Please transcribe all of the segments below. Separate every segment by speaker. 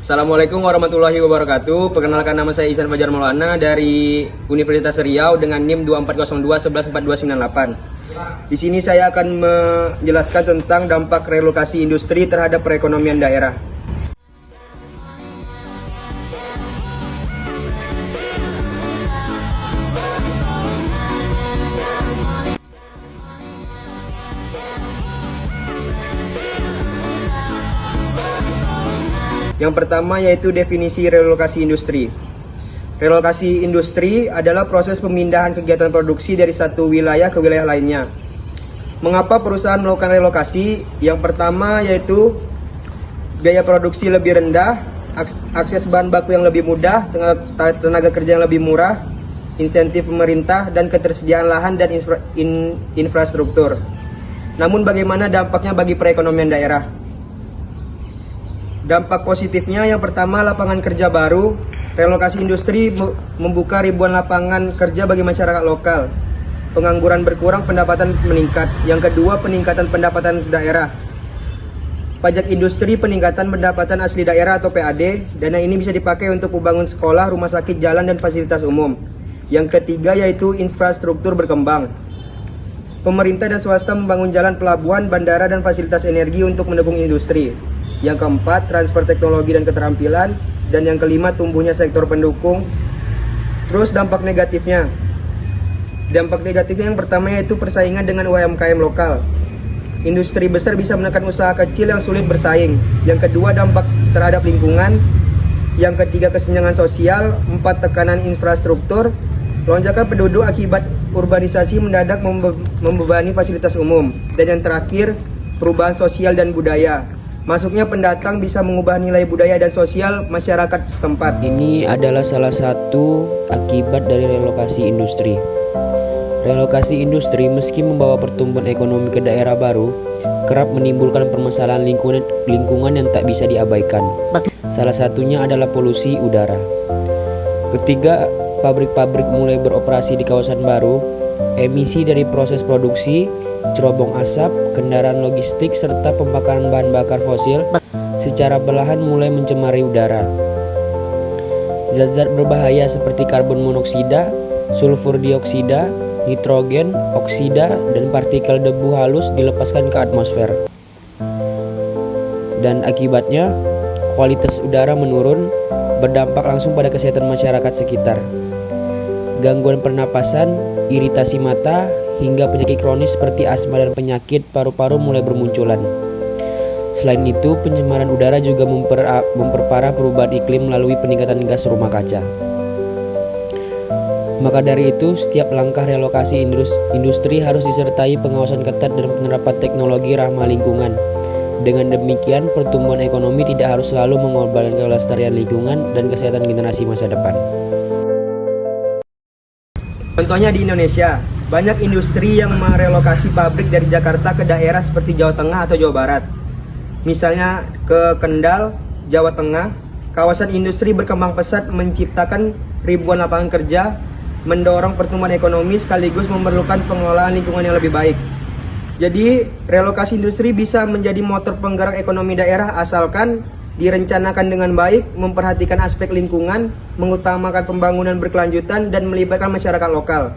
Speaker 1: Assalamualaikum warahmatullahi wabarakatuh. Perkenalkan, nama saya Ihsan Fajar Maulana dari Universitas Riau dengan NIM 2402114298. Di sini saya akan menjelaskan tentang dampak relokasi industri terhadap perekonomian daerah. Yang pertama yaitu definisi relokasi industri. Relokasi industri adalah proses pemindahan kegiatan produksi dari satu wilayah ke wilayah lainnya. Mengapa perusahaan melakukan relokasi? Yang pertama yaitu biaya produksi lebih rendah, akses bahan baku yang lebih mudah, tenaga kerja yang lebih murah, insentif pemerintah, dan ketersediaan lahan dan infrastruktur. Namun bagaimana dampaknya bagi perekonomian daerah? Dampak positifnya yang pertama, lapangan kerja baru. Relokasi industri membuka ribuan lapangan kerja bagi masyarakat lokal. Pengangguran berkurang, pendapatan meningkat. Yang kedua, peningkatan pendapatan daerah. Pajak industri, peningkatan pendapatan asli daerah atau PAD. Dana ini bisa dipakai untuk membangun sekolah, rumah sakit, jalan, dan fasilitas umum. Yang ketiga yaitu infrastruktur berkembang. Pemerintah dan swasta membangun jalan, pelabuhan, bandara, dan fasilitas energi untuk mendukung industri. Yang keempat, transfer teknologi dan keterampilan. Dan yang kelima, tumbuhnya sektor pendukung. Terus dampak negatifnya. Dampak negatifnya yang pertama yaitu persaingan dengan UMKM lokal. Industri besar bisa menekan usaha kecil yang sulit bersaing. Yang kedua, dampak terhadap lingkungan. Yang ketiga, kesenjangan sosial. Empat, tekanan infrastruktur. Lonjakan penduduk akibat urbanisasi mendadak membebani fasilitas umum. Dan yang terakhir, perubahan sosial dan budaya. Masuknya pendatang bisa mengubah nilai budaya dan sosial masyarakat setempat.
Speaker 2: Ini adalah salah satu akibat dari relokasi industri. Relokasi industri meski membawa pertumbuhan ekonomi ke daerah baru, kerap menimbulkan permasalahan lingkungan yang tak bisa diabaikan. Salah satunya adalah polusi udara. Ketika pabrik-pabrik mulai beroperasi di kawasan baru, emisi dari proses produksi, cerobong asap, kendaraan logistik, serta pembakaran bahan bakar fosil secara perlahan mulai mencemari udara. Zat-zat berbahaya seperti karbon monoksida, sulfur dioksida, nitrogen, oksida, dan partikel debu halus dilepaskan ke atmosfer. Dan akibatnya, kualitas udara menurun, berdampak langsung pada kesehatan masyarakat sekitar. Gangguan pernapasan, iritasi mata, hingga penyakit kronis seperti asma dan penyakit paru-paru mulai bermunculan. Selain itu, pencemaran udara juga memperparah perubahan iklim melalui peningkatan gas rumah kaca. Maka dari itu, setiap langkah relokasi industri harus disertai pengawasan ketat dan penerapan teknologi ramah lingkungan. Dengan demikian, pertumbuhan ekonomi tidak harus selalu mengorbankan kelestarian lingkungan dan kesehatan generasi masa depan.
Speaker 1: Contohnya di Indonesia, banyak industri yang merelokasi pabrik dari Jakarta ke daerah seperti Jawa Tengah atau Jawa Barat. Misalnya ke Kendal, Jawa Tengah, kawasan industri berkembang pesat menciptakan ribuan lapangan kerja, mendorong pertumbuhan ekonomi sekaligus memerlukan pengelolaan lingkungan yang lebih baik. Jadi, relokasi industri bisa menjadi motor penggerak ekonomi daerah asalkan direncanakan dengan baik, memperhatikan aspek lingkungan, mengutamakan pembangunan berkelanjutan, dan melibatkan masyarakat lokal.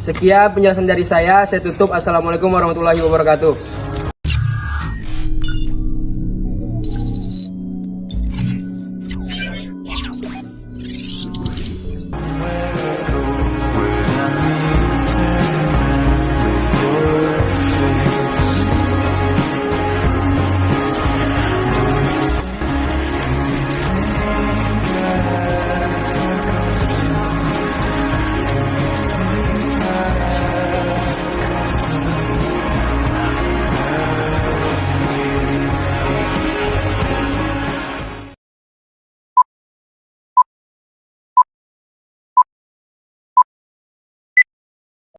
Speaker 1: Sekian penjelasan dari saya tutup. Assalamualaikum warahmatullahi wabarakatuh.